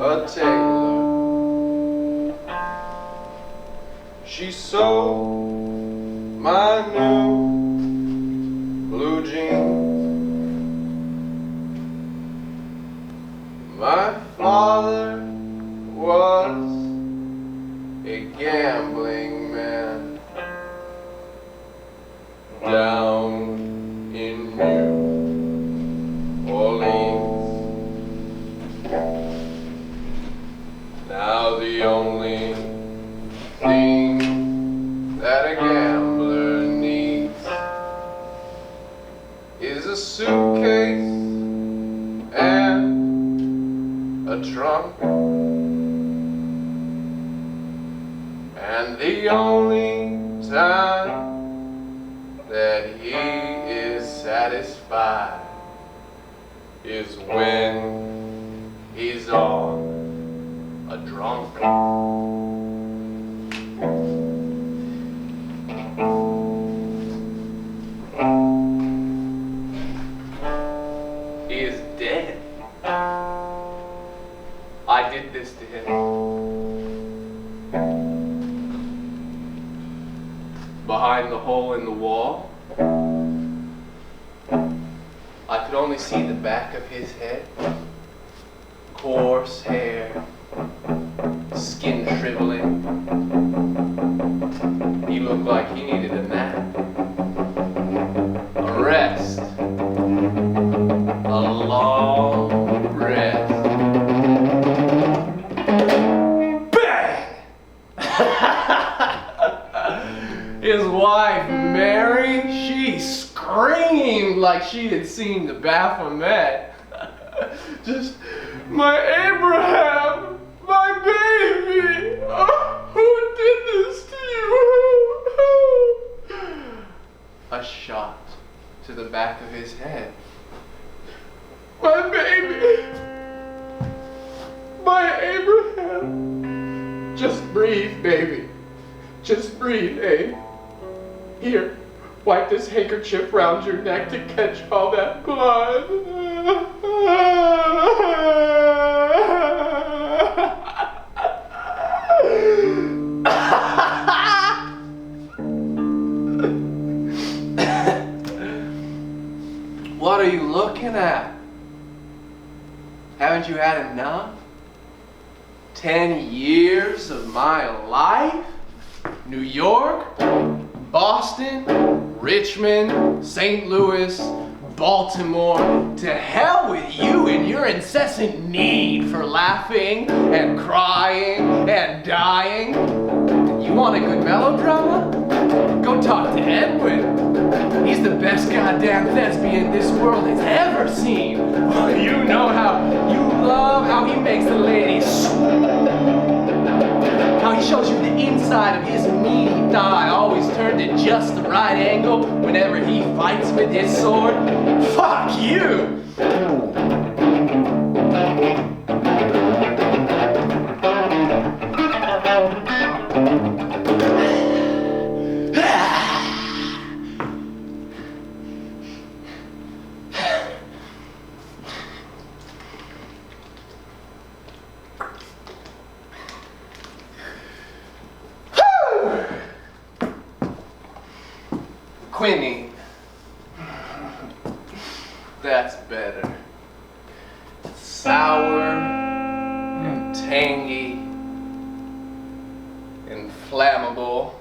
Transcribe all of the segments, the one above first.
a tailor. She sewed my new blue jeans. My father was a gambling man down in New Orleans. Now the only thing that a gambler needs is a suitcase and a trunk, and the only time that he is satisfied is when he's on a drunk. He is dead. I did this to him. Behind the hole in the wall, I could only see the back of his head. Coarse hair, skin shriveling. He looked like he needed a nap, a rest, a long rest. His wife, Mary, she screamed like she had seen the Baphomet. Just, my Abraham, my baby, oh, who did this to you? A shot to the back of his head. My baby, my Abraham. Just breathe, baby. Just breathe, eh? Here, wipe this handkerchief round your neck to catch all that blood. What are you looking at? Haven't you had enough? 10 years of my life? New York, Boston, Richmond, St. Louis, Baltimore. To hell with you and your incessant need for laughing and crying and dying. You want a good melodrama? Go talk to Edwin. He's the best goddamn thespian this world has ever seen. Oh, you know how you love how he makes the ladies swoon. How he shows you the inside of his meaty thigh, always turned at just the right angle whenever he fights with his sword. Fuck you! Quinine. That's better. Sour and tangy, inflammable,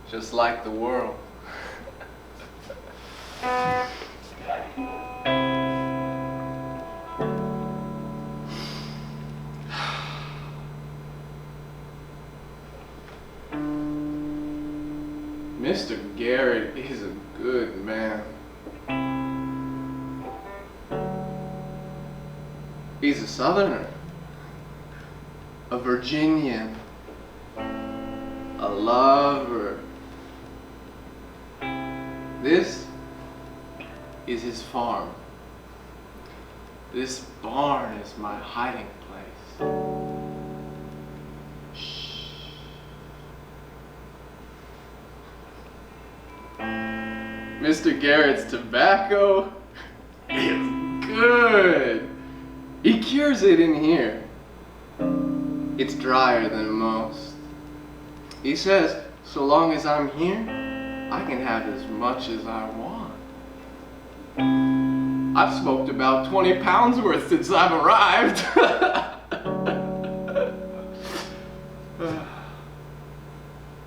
just like the world. Mr. Garret is a good man. He's a Southerner, a Virginian, a lover. This is his farm. This barn is my hiding place. Mr. Garret's tobacco is good. good. He cures it in here. It's drier than most. He says, so long as I'm here, I can have as much as I want. I've smoked about 20 pounds worth since I've arrived.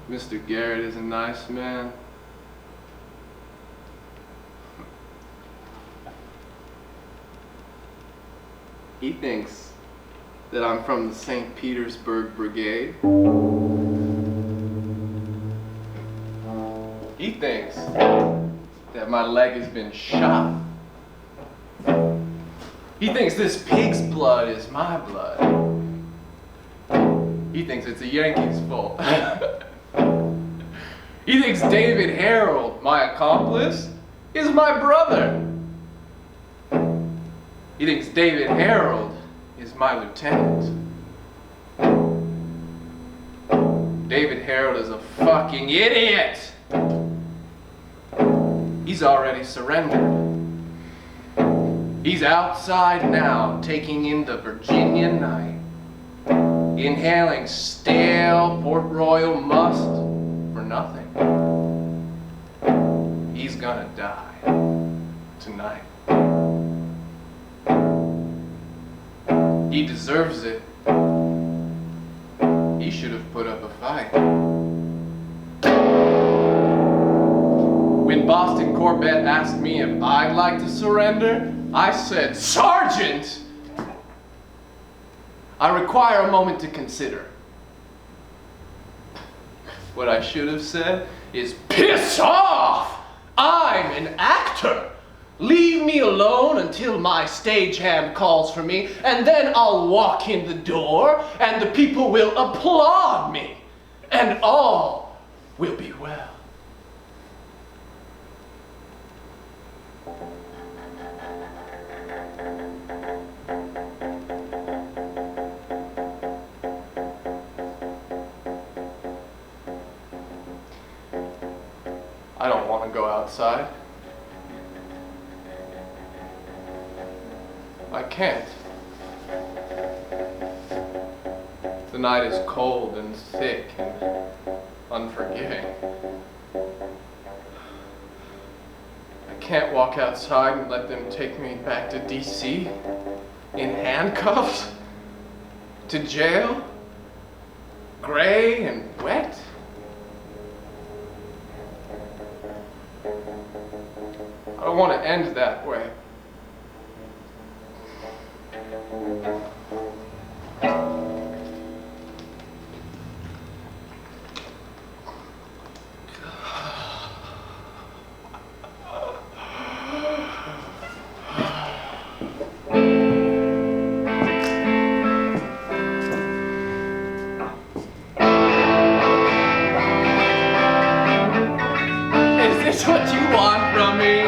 Mr. Garret is a nice man. He thinks that I'm from the St. Petersburg Brigade. He thinks that my leg has been shot. He thinks this pig's blood is my blood. He thinks it's a Yankees' fault. He thinks David Harold, my accomplice, is my brother. He thinks David Harold is my lieutenant. David Harold is a fucking idiot. He's already surrendered. He's outside now, taking in the Virginia night, inhaling stale Port Royal must for nothing. He's gonna die tonight. He deserves it. He should have put up a fight. When Boston Corbett asked me if I'd like to surrender, I said, Sergeant! I require a moment to consider. What I should have said is, piss off! I'm an actor! Leave me alone until my stagehand calls for me, and then I'll walk in the door, and the people will applaud me, and all will be well. I don't want to go outside. I can't. The night is cold and thick and unforgiving. I can't walk outside and let them take me back to D.C. in handcuffs, to jail, gray and wet. I don't want to end that way. Is this what you want from me?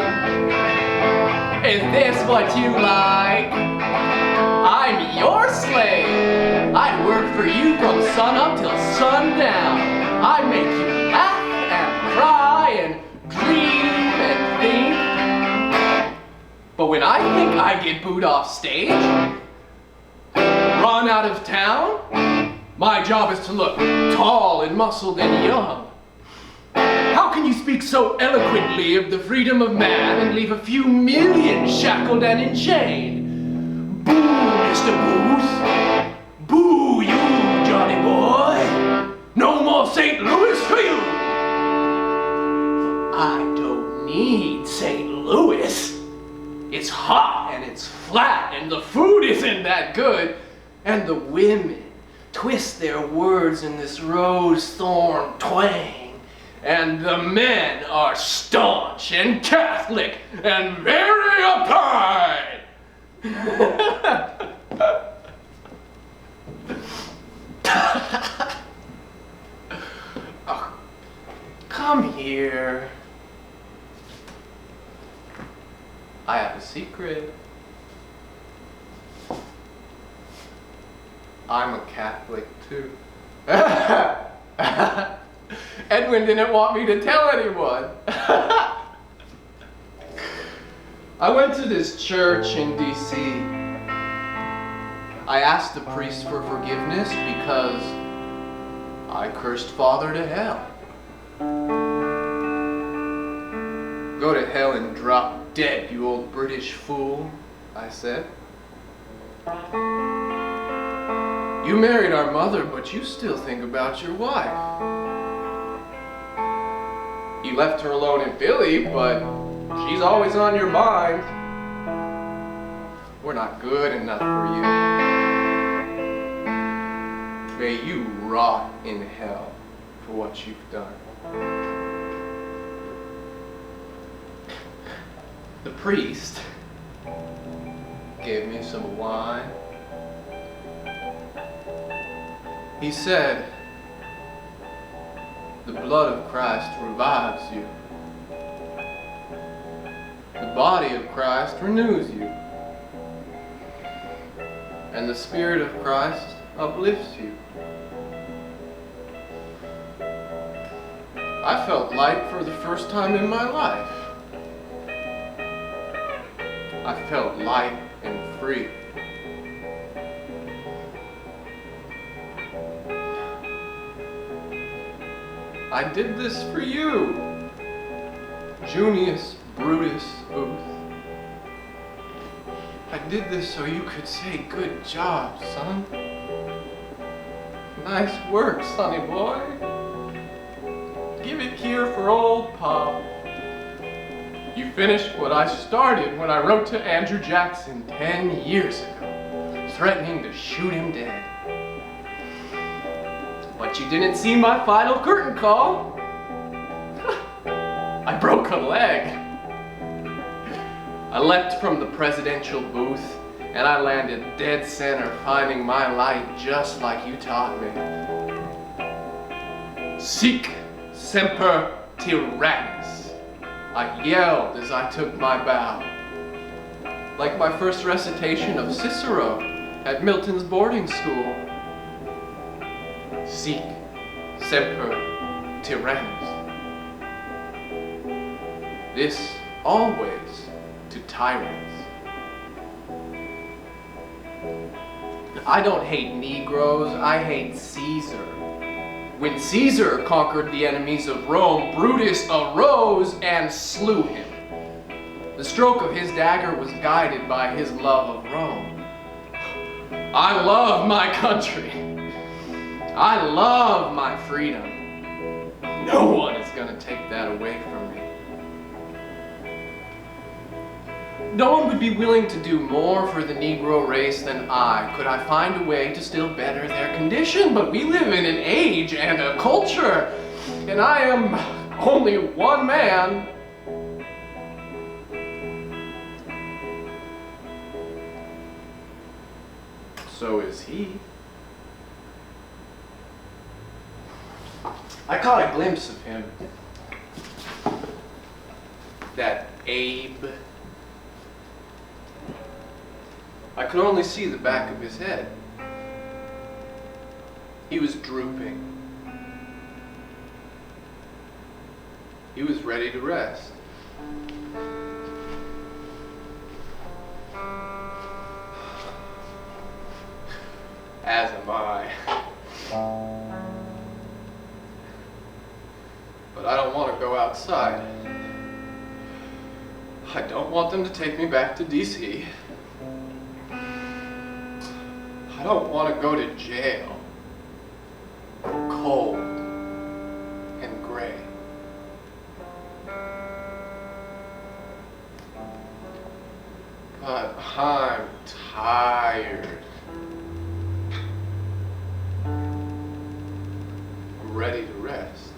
Is this what you like? I'm your slave. I work for you from sun up till sundown. I make you laugh and cry and dream and think. But when I think I get booed off stage, run out of town, my job is to look tall and muscled and young. How can you speak so eloquently of the freedom of man and leave a few million shackled and enchained? Boo, Mr. Booth. Boo, you, Johnny boy. No more St. Louis for you. I don't need St. Louis. It's hot and it's flat and the food isn't that good. And the women twist their words in this rose thorn twang. And the men are staunch and Catholic and very uptight. Oh, come here. I have a secret. I'm a Catholic too. Edwin didn't want me to tell anyone. I went to this church in D.C. I asked the priest for forgiveness because I cursed father to hell. Go to hell and drop dead, you old British fool, I said. You married our mother, but you still think about your wife. You left her alone in Philly, but she's always on your mind. We're not good enough for you. May you rot in hell for what you've done. The priest gave me some wine. He said, "The blood of Christ revives you. The body of Christ renews you. And the Spirit of Christ uplifts you." I felt light for the first time in my life. I felt light and free. I did this for you, JuniusBrutus Booth. I did this so you could say, "Good job, son. Nice work, sonny boy. Give it here for old Pop." You finished what I started when I wrote to Andrew Jackson 10 years ago, threatening to shoot him dead. But you didn't see my final curtain call. I broke a leg. I leapt from the presidential booth, and I landed dead center, finding my light just like you taught me. Sic semper tyrannis, I yelled as I took my bow. Like my first recitation of Cicero at Milton's boarding school. Sic semper tyrannis. This always to tyrants. I don't hate Negroes, I hate Caesar. When Caesar conquered the enemies of Rome, Brutus arose and slew him. The stroke of his dagger was guided by his love of Rome. I love my country. I love my freedom. No one is going to take that away from me. No one would be willing to do more for the Negro race than I, could I find a way to still better their condition. But we live in an age and a culture, and I am only one man. So is he. I caught a glimpse of him. That Abe. I could only see the back of his head. He was drooping. He was ready to rest. As am I. But I don't want to go outside. I don't want them to take me back to D.C. I don't want to go to jail. Cold and gray. But I'm tired. I'm ready to rest.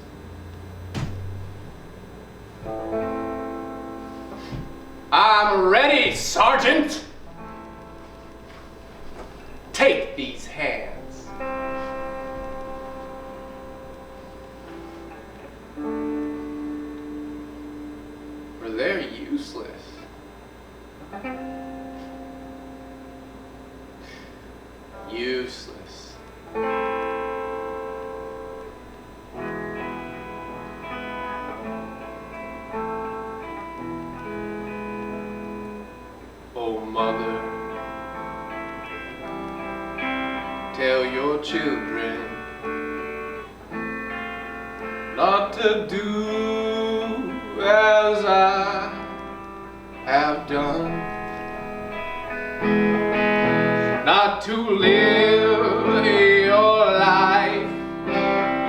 I'm ready, Sergeant! Take these hands. For they're useless. Useless. tell your children not to do as I have done, not to live your life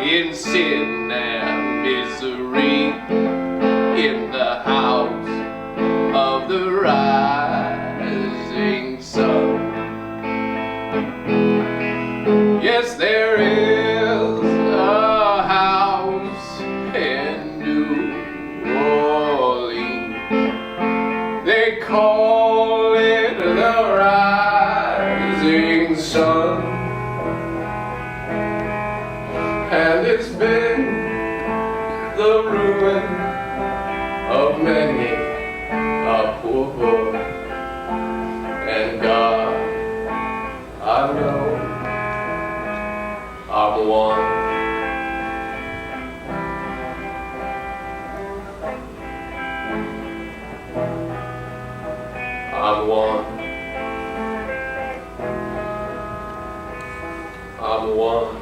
in sin and misery in the house of the rising sun. Yes, there is a house in New Orleans. They call it the Rising Sun, and it's been the ruin of many a poor boy. And God, I know I'm one. I'm one. I'm one.